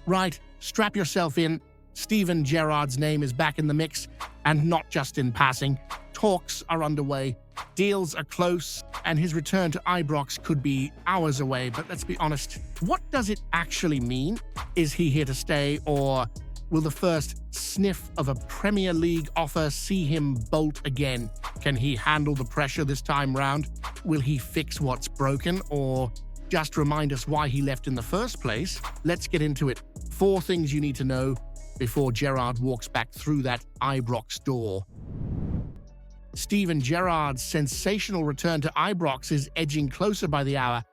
Right, strap yourself in. Steven Gerrard's name is back in the mix, and not just in passing. Talks are underway, deals are close, and his return to Ibrox could be hours away. But let's be honest, what does it actually mean? Is he here to stay, or will the first sniff of a Premier League offer see him bolt again? Can he handle the pressure this time round? Will he fix what's broken, or just remind us why he left in the first place? Let's get into it. 4 things you need to know before Gerrard walks back through that Ibrox door. Steven Gerrard's sensational return to Ibrox is edging closer by the hour.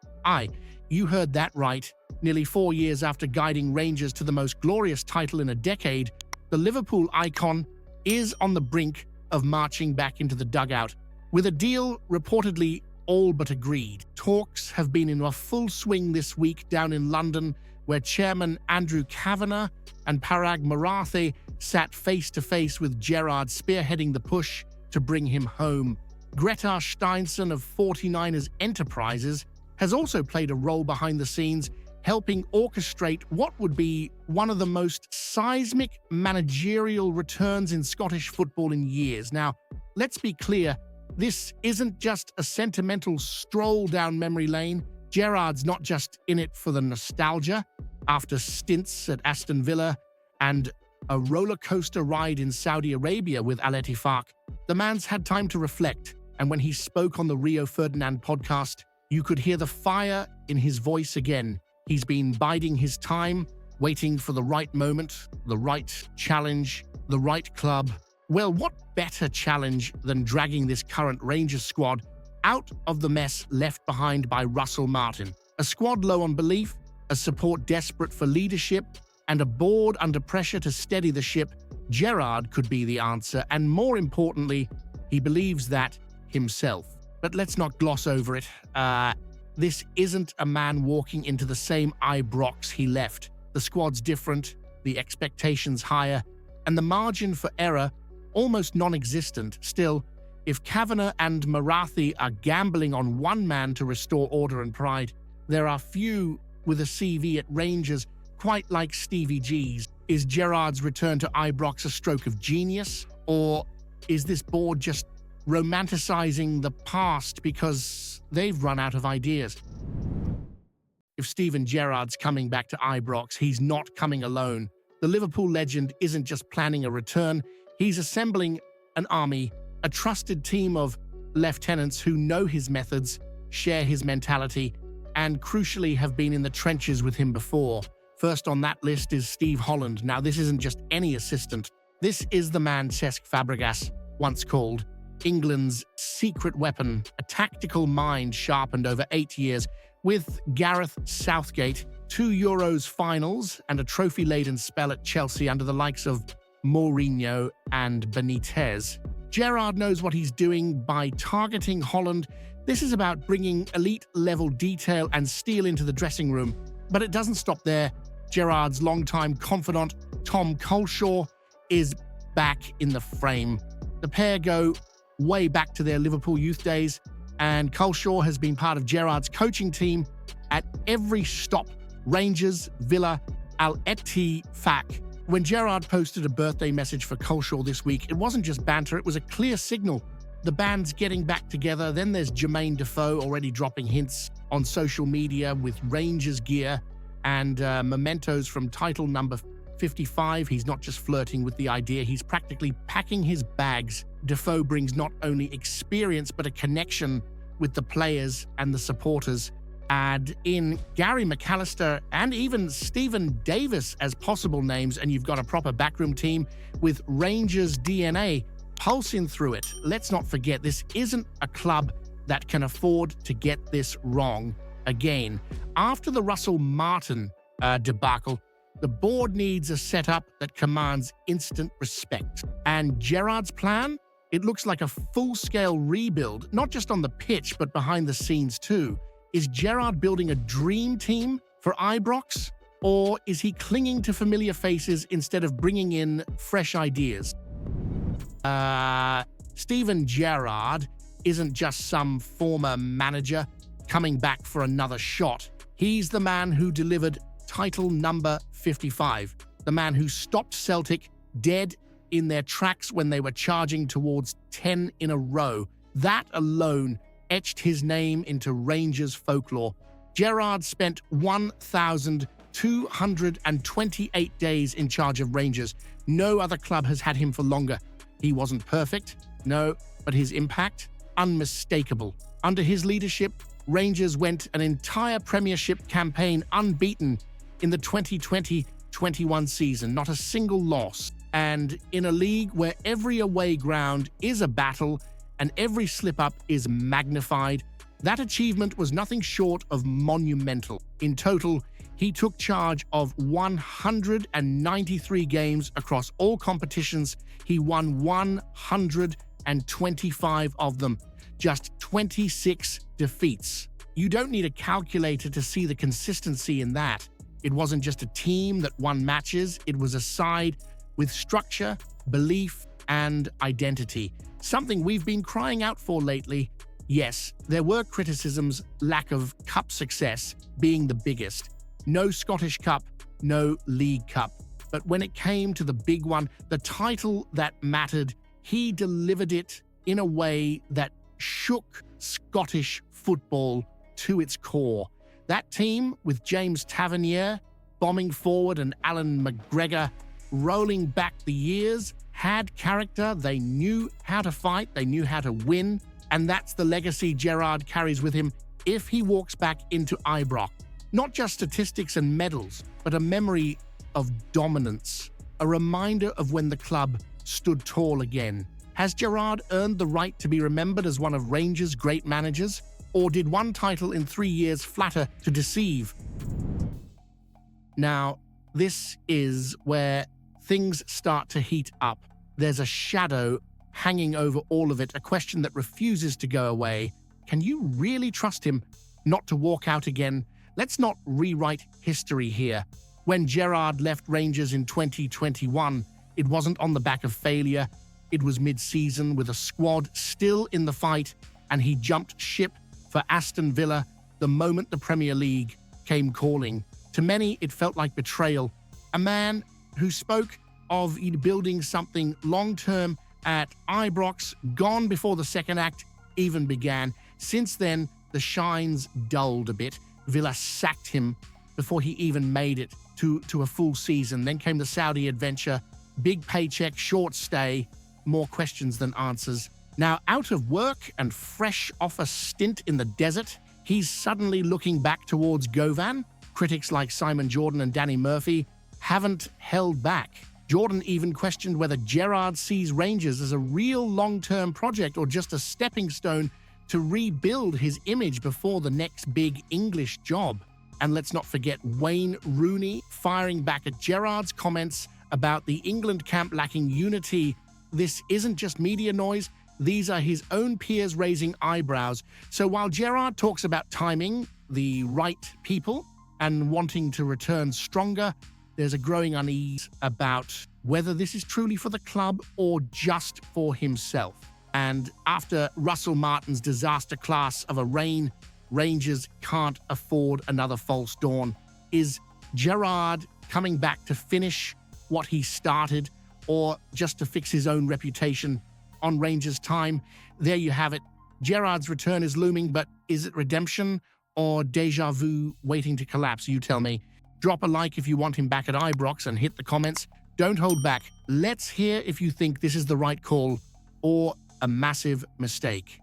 You heard that right. Nearly 4 years after guiding Rangers to the most glorious title in a decade, the Liverpool icon is on the brink of marching back into the dugout. With a deal reportedly all but agreed, talks have been in a full swing this week down in London, where Chairman Andrew Cavenagh and Parag Marathi sat face-to-face with Gerrard spearheading the push to bring him home. Greta Steinson of 49ers Enterprises has also played a role behind the scenes, helping orchestrate what would be one of the most seismic managerial returns in Scottish football in years. Now, let's be clear, this isn't just a sentimental stroll down memory lane. Gerrard's not just in it for the nostalgia. After stints at Aston Villa and a roller coaster ride in Saudi Arabia with Al Ettifaq, the man's had time to reflect. And when he spoke on the Rio Ferdinand podcast, you could hear the fire in his voice again. He's been biding his time, waiting for the right moment, the right challenge, the right club. Well, what better challenge than dragging this current Rangers squad out of the mess left behind by Russell Martin? A squad low on belief, a support desperate for leadership, and a board under pressure to steady the ship. Gerrard could be the answer, and more importantly, he believes that himself. But let's not gloss over it. This isn't a man walking into the same Ibrox he left. The squad's different, the expectations higher, and the margin for error almost non-existent. Still, if Cavenagh and Marathi are gambling on one man to restore order and pride, there are few with a CV at Rangers quite like Stevie G's. Is Gerrard's return to Ibrox a stroke of genius, or is this board just romanticizing the past because they've run out of ideas? If Steven Gerrard's coming back to Ibrox, he's not coming alone. The Liverpool legend isn't just planning a return, he's assembling an army, a trusted team of lieutenants who know his methods, share his mentality, and crucially have been in the trenches with him before. First on that list is Steve Holland. Now, this isn't just any assistant. This is the man Cesc Fabregas once called England's secret weapon, a tactical mind sharpened over 8 years. With Gareth Southgate, 2 Euros finals, and a trophy-laden spell at Chelsea under the likes of Mourinho and Benitez, Gerrard knows what he's doing by targeting Holland. This is about bringing elite-level detail and steel into the dressing room. But it doesn't stop there. Gerrard's longtime confidant, Tom Culshaw, is back in the frame. The pair go way back to their Liverpool youth days, and Culshaw has been part of Gerrard's coaching team at every stop: Rangers, Villa, Al Ettifaq. When Gerrard posted a birthday message for Culshaw this week, it wasn't just banter, it was a clear signal. The band's getting back together. Then there's Jermain Defoe already dropping hints on social media with Rangers gear and mementos from title number 55. He's not just flirting with the idea, he's practically packing his bags. Defoe brings not only experience, but a connection with the players and the supporters. Add in Gary McAllister and even Stephen Davis as possible names, and you've got a proper backroom team with Rangers DNA pulsing through it. Let's not forget, this isn't a club that can afford to get this wrong again. After the Russell Martin debacle, the board needs a setup that commands instant respect. And Gerrard's plan? It looks like a full-scale rebuild, not just on the pitch, but behind the scenes too. Is Gerrard building a dream team for Ibrox? Or is he clinging to familiar faces instead of bringing in fresh ideas? Steven Gerrard isn't just some former manager coming back for another shot. He's the man who delivered title number 55, the man who stopped Celtic dead in their tracks when they were charging towards 10 in a row. That alone etched his name into Rangers folklore. Gerrard spent 1,228 days in charge of Rangers. No other club has had him for longer. He wasn't perfect, no, but his impact, unmistakable. Under his leadership, Rangers went an entire Premiership campaign unbeaten in the 2020-21 season, not a single loss. And in a league where every away ground is a battle and every slip-up is magnified, that achievement was nothing short of monumental. In total, he took charge of 193 games across all competitions. He won 125 of them, just 26 defeats. You don't need a calculator to see the consistency in that. It wasn't just a team that won matches, it was a side with structure, belief, and identity. Something we've been crying out for lately. Yes, there were criticisms, lack of cup success being the biggest. No Scottish Cup, no League Cup. But when it came to the big one, the title that mattered, he delivered it in a way that shook Scottish football to its core. That team, with James Tavernier bombing forward and Alan McGregor rolling back the years, had character, they knew how to fight, they knew how to win, and that's the legacy Gerrard carries with him if he walks back into Ibrox. Not just statistics and medals, but a memory of dominance, a reminder of when the club stood tall again. Has Gerrard earned the right to be remembered as one of Rangers' great managers? Or did one title in 3 years flatter to deceive? Now, this is where things start to heat up. There's a shadow hanging over all of it, a question that refuses to go away. Can you really trust him not to walk out again? Let's not rewrite history here. When Gerrard left Rangers in 2021, it wasn't on the back of failure. It was mid-season with a squad still in the fight, and he jumped ship for Aston Villa the moment the Premier League came calling. To many, it felt like betrayal. A man who spoke of building something long-term at Ibrox, gone before the second act even began. Since then, the shine's dulled a bit. Villa sacked him before he even made it to a full season. Then came the Saudi adventure, big paycheck, short stay, more questions than answers. Now, out of work and fresh off a stint in the desert, he's suddenly looking back towards Govan. Critics like Simon Jordan and Danny Murphy haven't held back. Jordan even questioned whether Gerrard sees Rangers as a real long-term project or just a stepping stone to rebuild his image before the next big English job. And let's not forget Wayne Rooney firing back at Gerrard's comments about the England camp lacking unity. This isn't just media noise, these are his own peers raising eyebrows. So while Gerrard talks about timing, the right people, and wanting to return stronger, there's a growing unease about whether this is truly for the club or just for himself. And after Russell Martin's disaster class of a reign, Rangers can't afford another false dawn. Is Gerrard coming back to finish what he started, or just to fix his own reputation on Rangers' time? There you have it. Gerrard's return is looming, but is it redemption or deja vu waiting to collapse? You tell me. Drop a like if you want him back at Ibrox and hit the comments. Don't hold back. Let's hear if you think this is the right call or a massive mistake.